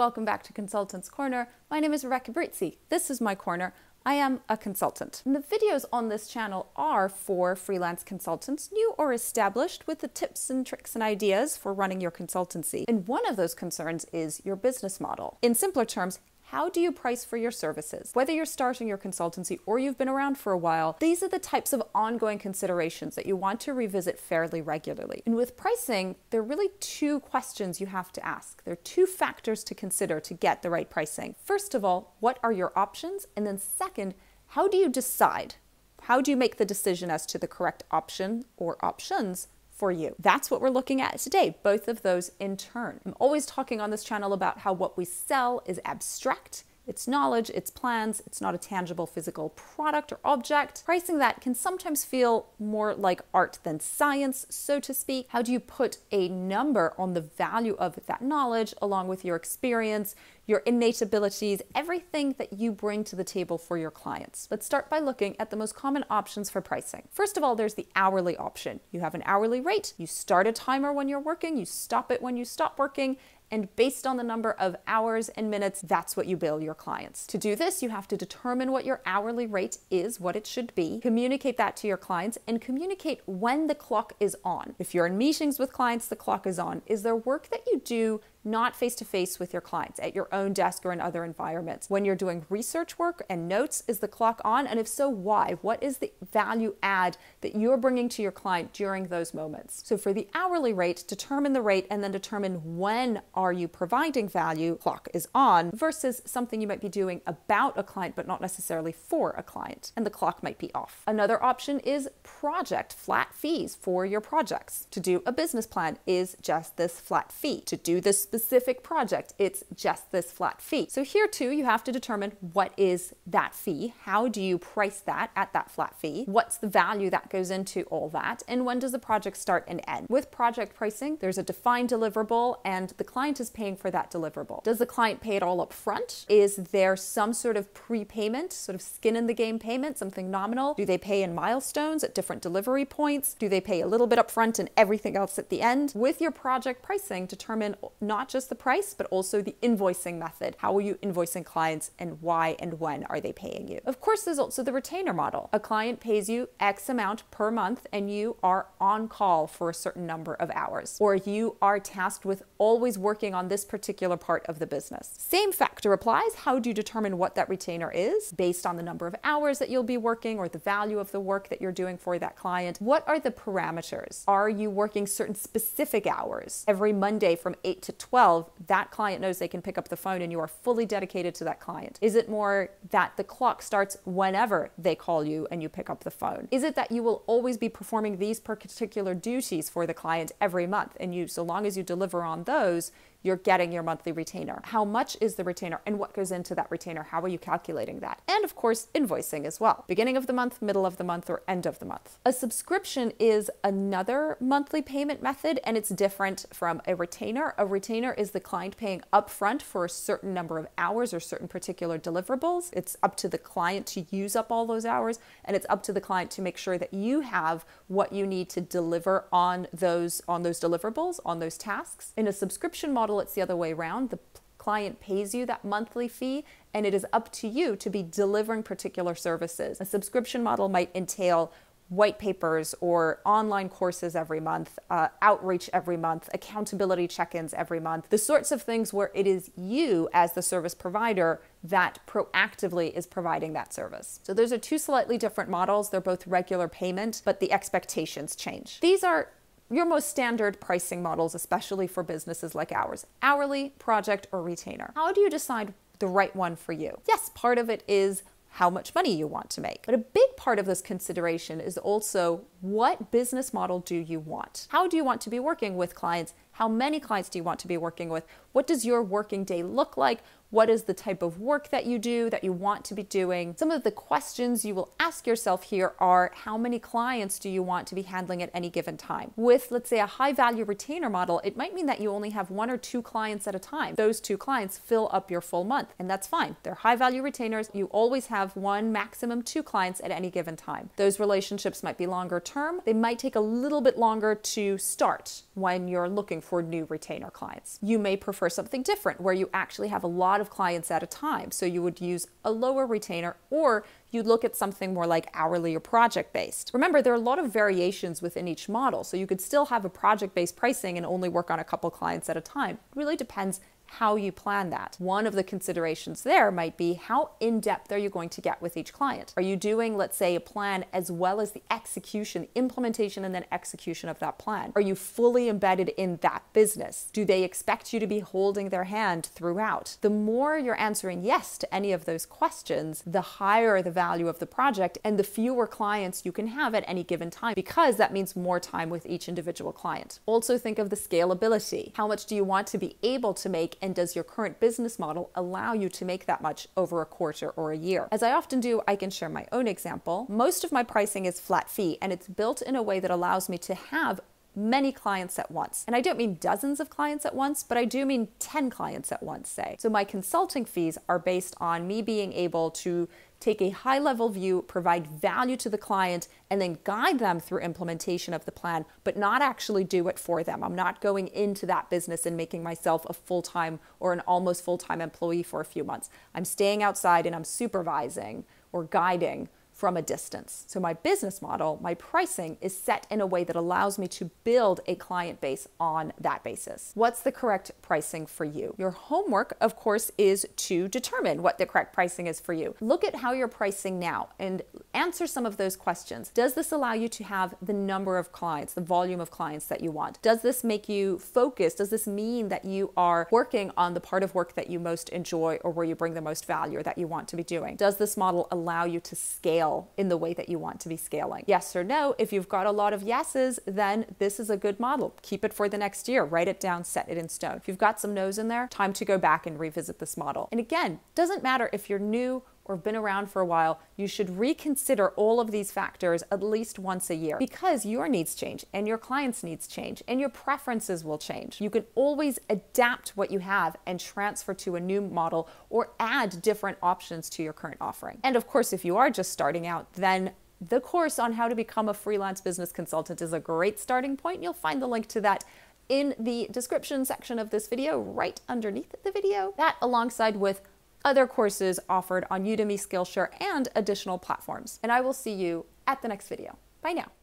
welcome back to Consultants Corner. My name is Rebecca Brizzi. This is my corner. I am a consultant. And the videos on this channel are for freelance consultants, new or established, with the tips and tricks and ideas for running your consultancy. And one of those concerns is your business model. In simpler terms, how do you price for your services? Whether you're starting your consultancy or you've been around for a while, these are the types of ongoing considerations that you want to revisit fairly regularly. And with pricing, there are really two questions you have to ask. There are two factors to consider to get the right pricing. First of all, what are your options? And then second, how do you decide? How do you make the decision as to the correct option or options for you? That's what we're looking at today, both of those in turn. I'm always talking on this channel about how what we sell is abstract. It's knowledge, it's plans, it's not a tangible physical product or object. Pricing that can sometimes feel more like art than science, so to speak. How do you put a number on the value of that knowledge along with your experience, your innate abilities, everything that you bring to the table for your clients? Let's start by looking at the most common options for pricing. First of all, there's the hourly option. You have an hourly rate, you start a timer when you're working, you stop it when you stop working, and based on the number of hours and minutes, that's what you bill your clients. To do this, you have to determine what your hourly rate is, what it should be, communicate that to your clients, and communicate when the clock is on. If you're in meetings with clients, the clock is on. Is there work that you do not face-to-face with your clients, at your own desk or in other environments? When you're doing research work and notes, is the clock on? And if so, why? What is the value add that you're bringing to your client during those moments? So for the hourly rate, determine the rate and then determine when are you providing value, clock is on, versus something you might be doing about a client but not necessarily for a client, and the clock might be off. Another option is project, flat fees for your projects. To do a business plan is just this flat fee. To do this specific project, it's just this flat fee. So here too, you have to determine what is that fee, how do you price that at that flat fee, what's the value that goes into all that, and when does the project start and end. With project pricing, there's a defined deliverable and the client is paying for that deliverable. Does the client pay it all up front? Is there some sort of prepayment, sort of skin in the game payment, something nominal? Do they pay in milestones at different delivery points? Do they pay a little bit up front and everything else at the end? With your project pricing, determine not just the price, but also the invoicing method. How are you invoicing clients and why and when are they paying you? Of course, there's also the retainer model. A client pays you X amount per month and you are on call for a certain number of hours, or you are tasked with always working on this particular part of the business. Same factor applies. How do you determine what that retainer is based on the number of hours that you'll be working or the value of the work that you're doing for that client? What are the parameters? Are you working certain specific hours? Every Monday from 8 to 12, that client knows they can pick up the phone and you are fully dedicated to that client. Is it more that the clock starts whenever they call you and you pick up the phone? Is it that you will always be performing these particular duties for the client every month and you, so long as you deliver on those, you're getting your monthly retainer? How much is the retainer and what goes into that retainer? How are you calculating that? And of course, invoicing as well. Beginning of the month, middle of the month, or end of the month. A subscription is another monthly payment method and it's different from a retainer. A retainer is the client paying upfront for a certain number of hours or certain particular deliverables. It's up to the client to use up all those hours and it's up to the client to make sure that you have what you need to deliver on those deliverables, on those tasks. In a subscription model, it's the other way around. The client pays you that monthly fee and it is up to you to be delivering particular services. A subscription model might entail white papers or online courses every month, outreach every month, accountability check-ins every month, the sorts of things where it is you as the service provider that proactively is providing that service. So those are two slightly different models. They're both regular payment, but the expectations change. These are your most standard pricing models, especially for businesses like ours: hourly, project, or retainer. How do you decide the right one for you? Yes, part of it is how much money you want to make. But a big part of this consideration is also what business model do you want? How do you want to be working with clients? How many clients do you want to be working with? What does your working day look like? What is the type of work that you do, that you want to be doing? Some of the questions you will ask yourself here are, how many clients do you want to be handling at any given time? With, let's say, a high value retainer model, it might mean that you only have 1 or 2 clients at a time. Those 2 clients fill up your full month, and that's fine. They're high value retainers. You always have 1, maximum 2 clients at any given time. Those relationships might be longer term, they might take a little bit longer to start when you're looking for new retainer clients. You may prefer something different where you actually have a lot of clients at a time. So you would use a lower retainer, or you'd look at something more like hourly or project-based. Remember, there are a lot of variations within each model, so you could still have a project-based pricing and only work on a couple clients at a time. It really depends how you plan that. One of the considerations there might be how in-depth are you going to get with each client? Are you doing, let's say, a plan as well as the execution, implementation, and then execution of that plan? Are you fully embedded in that business? Do they expect you to be holding their hand throughout? The more you're answering yes to any of those questions, the higher the value of the project and the fewer clients you can have at any given time, because that means more time with each individual client. Also think of the scalability. How much do you want to be able to make, and does your current business model allow you to make that much over a quarter or a year? As I often do, I can share my own example. Most of my pricing is flat fee, and it's built in a way that allows me to have many clients at once. And I don't mean dozens of clients at once, but I do mean 10 clients at once, say. So my consulting fees are based on me being able to take a high-level view, provide value to the client, and then guide them through implementation of the plan, but not actually do it for them. I'm not going into that business and making myself a full-time or an almost full-time employee for a few months. I'm staying outside and I'm supervising or guiding from a distance. So my business model, my pricing is set in a way that allows me to build a client base on that basis. What's the correct pricing for you? Your homework, of course, is to determine what the correct pricing is for you. Look at how you're pricing now and answer some of those questions. Does this allow you to have the number of clients, the volume of clients that you want? Does this make you focus? Does this mean that you are working on the part of work that you most enjoy or where you bring the most value or that you want to be doing? Does this model allow you to scale in the way that you want to be scaling? Yes or no? If you've got a lot of yeses, then this is a good model. Keep it for the next year. Write it down, set it in stone. If you've got some no's in there, time to go back and revisit this model. And again, doesn't matter if you're new or been around for a while, you should reconsider all of these factors at least once a year, because your needs change and your clients' needs change and your preferences will change. You can always adapt what you have and transfer to a new model or add different options to your current offering. And of course, if you are just starting out, then the course on how to become a freelance business consultant is a great starting point. You'll find the link to that in the description section of this video, right underneath the video. That, alongside with other courses offered on Udemy, Skillshare, and additional platforms. And I will see you at the next video. Bye now.